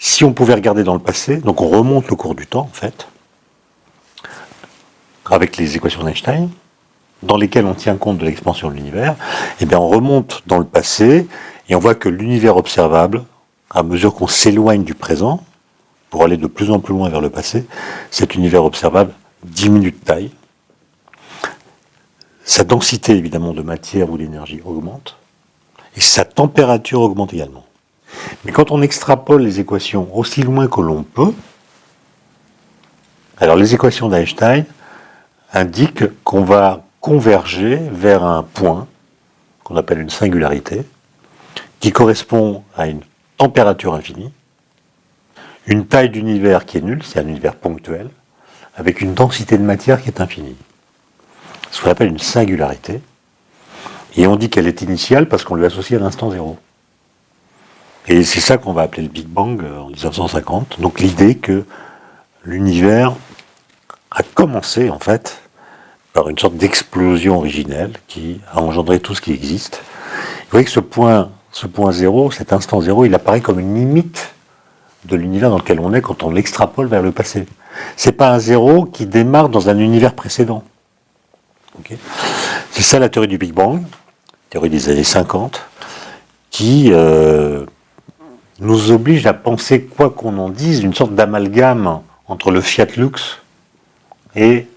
Si on pouvait regarder dans le passé, donc on remonte le cours du temps, en fait, avec les équations d'Einstein, dans lesquelles on tient compte de l'expansion de l'univers, et bien on remonte dans le passé et on voit que l'univers observable, à mesure qu'on s'éloigne du présent, pour aller de plus en plus loin vers le passé, cet univers observable diminue de taille. Sa densité, évidemment, de matière ou d'énergie augmente, et sa température augmente également. Mais quand on extrapole les équations aussi loin que l'on peut, alors les équations d'Einstein indiquent qu'on va converger vers un point qu'on appelle une singularité, qui correspond à une température infinie, une taille d'univers qui est nulle, c'est un univers ponctuel, avec une densité de matière qui est infinie. Ce qu'on appelle une singularité. Et on dit qu'elle est initiale parce qu'on lui associe à l'instant zéro. Et c'est ça qu'on va appeler le Big Bang en 1950. Donc l'idée que l'univers a commencé en fait par une sorte d'explosion originelle qui a engendré tout ce qui existe. Vous voyez que ce point zéro, cet instant zéro, il apparaît comme une limite de l'univers dans lequel on est quand on l'extrapole vers le passé. C'est pas un zéro qui démarre dans un univers précédent. Okay. C'est ça la théorie du Big Bang, théorie des années 50, qui nous oblige à penser, quoi qu'on en dise, une sorte d'amalgame entre le Fiat Lux et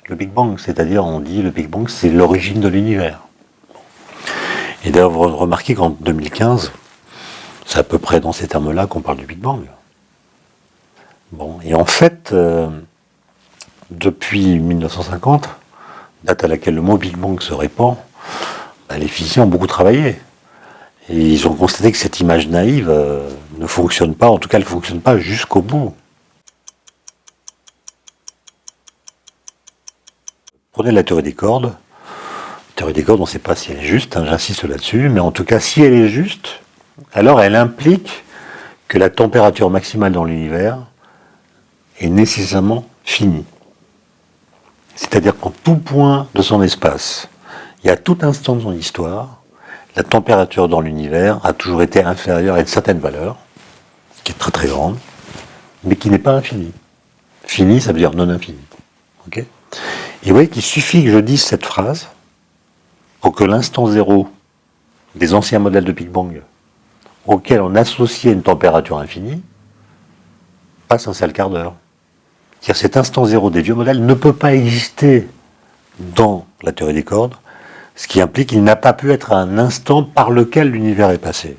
le Big Bang. C'est-à-dire, on dit le Big Bang, c'est l'origine de l'univers. Et d'ailleurs, vous remarquez qu'en 2015, c'est à peu près dans ces termes-là qu'on parle du Big Bang. Bon, et en fait, depuis 1950, date à laquelle le mot Big Bang se répand, les physiciens ont beaucoup travaillé. Et ils ont constaté que cette image naïve ne fonctionne pas, en tout cas elle ne fonctionne pas jusqu'au bout. Prenez la théorie des cordes. La théorie des cordes, on ne sait pas si elle est juste, j'insiste là-dessus, mais en tout cas si elle est juste, alors elle implique que la température maximale dans l'univers est nécessairement finie. C'est-à-dire qu'en tout point de son espace, et à tout instant de son histoire, la température dans l'univers a toujours été inférieure à une certaine valeur, qui est très très grande, mais qui n'est pas infinie. Fini, ça veut dire non infini. Okay. Et vous voyez qu'il suffit que je dise cette phrase pour que l'instant zéro des anciens modèles de Big Bang, auxquels on associait une température infinie, passe un sale quart d'heure. C'est-à-dire cet instant zéro des vieux modèles ne peut pas exister dans la théorie des cordes, ce qui implique qu'il n'a pas pu être un instant par lequel l'univers est passé.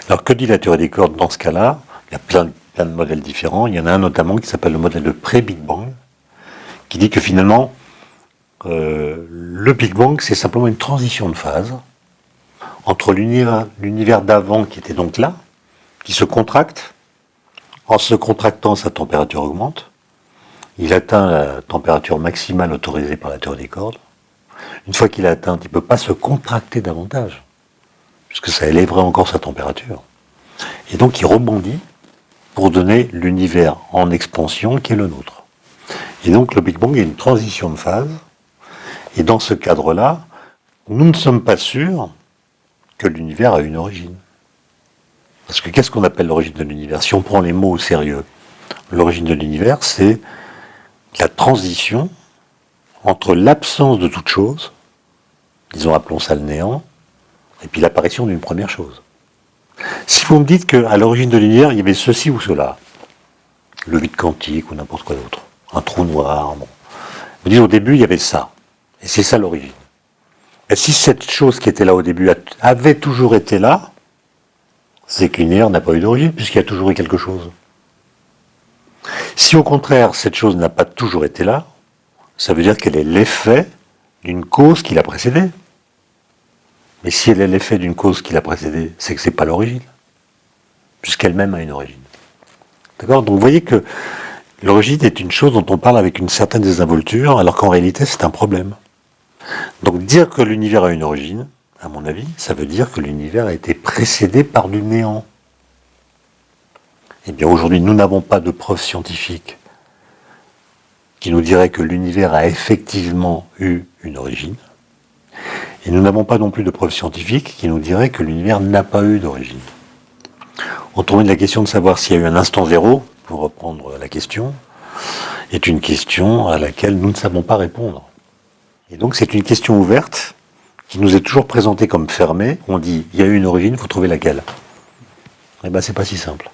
Alors que dit la théorie des cordes dans ce cas-là? Il y a plein de modèles différents. Il y en a un notamment qui s'appelle le modèle de pré-Big Bang, qui dit que finalement, le Big Bang, c'est simplement une transition de phase entre l'univers d'avant qui était donc là, qui se contracte. En se contractant, sa température augmente. Il atteint la température maximale autorisée par la théorie des cordes. Une fois qu'il a atteint, il ne peut pas se contracter davantage, puisque ça élèverait encore sa température. Et donc il rebondit pour donner l'univers en expansion qui est le nôtre. Et donc le Big Bang est une transition de phase. Et dans ce cadre-là, nous ne sommes pas sûrs que l'univers a une origine. Parce que qu'est-ce qu'on appelle l'origine de l'univers? Si on prend les mots au sérieux, l'origine de l'univers, c'est la transition entre l'absence de toute chose, disons appelons ça le néant, et puis l'apparition d'une première chose. Si vous me dites qu'à l'origine de l'univers, il y avait ceci ou cela, le vide quantique ou n'importe quoi d'autre, un trou noir, bon. Vous dites au début, il y avait ça, et c'est ça l'origine. Et si cette chose qui était là au début avait toujours été là, c'est que l'univers n'a pas eu d'origine, puisqu'il y a toujours eu quelque chose. Si au contraire, cette chose n'a pas toujours été là, ça veut dire qu'elle est l'effet d'une cause qui l'a précédée. Mais si elle est l'effet d'une cause qui l'a précédée, c'est que c'est pas l'origine, puisqu'elle-même a une origine. D'accord? Donc vous voyez que l'origine est une chose dont on parle avec une certaine désinvolture, alors qu'en réalité c'est un problème. Donc dire que l'univers a une origine, à mon avis, ça veut dire que l'univers a été précédé par du néant. Eh bien aujourd'hui, nous n'avons pas de preuves scientifiques qui nous diraient que l'univers a effectivement eu une origine. Et nous n'avons pas non plus de preuves scientifiques qui nous diraient que l'univers n'a pas eu d'origine. Autrement dit, la question de savoir s'il y a eu un instant zéro, pour reprendre la question, est une question à laquelle nous ne savons pas répondre. Et donc c'est une question ouverte qui nous est toujours présentée comme fermée. On dit, il y a eu une origine, il faut trouver laquelle. Eh bien, c'est pas si simple.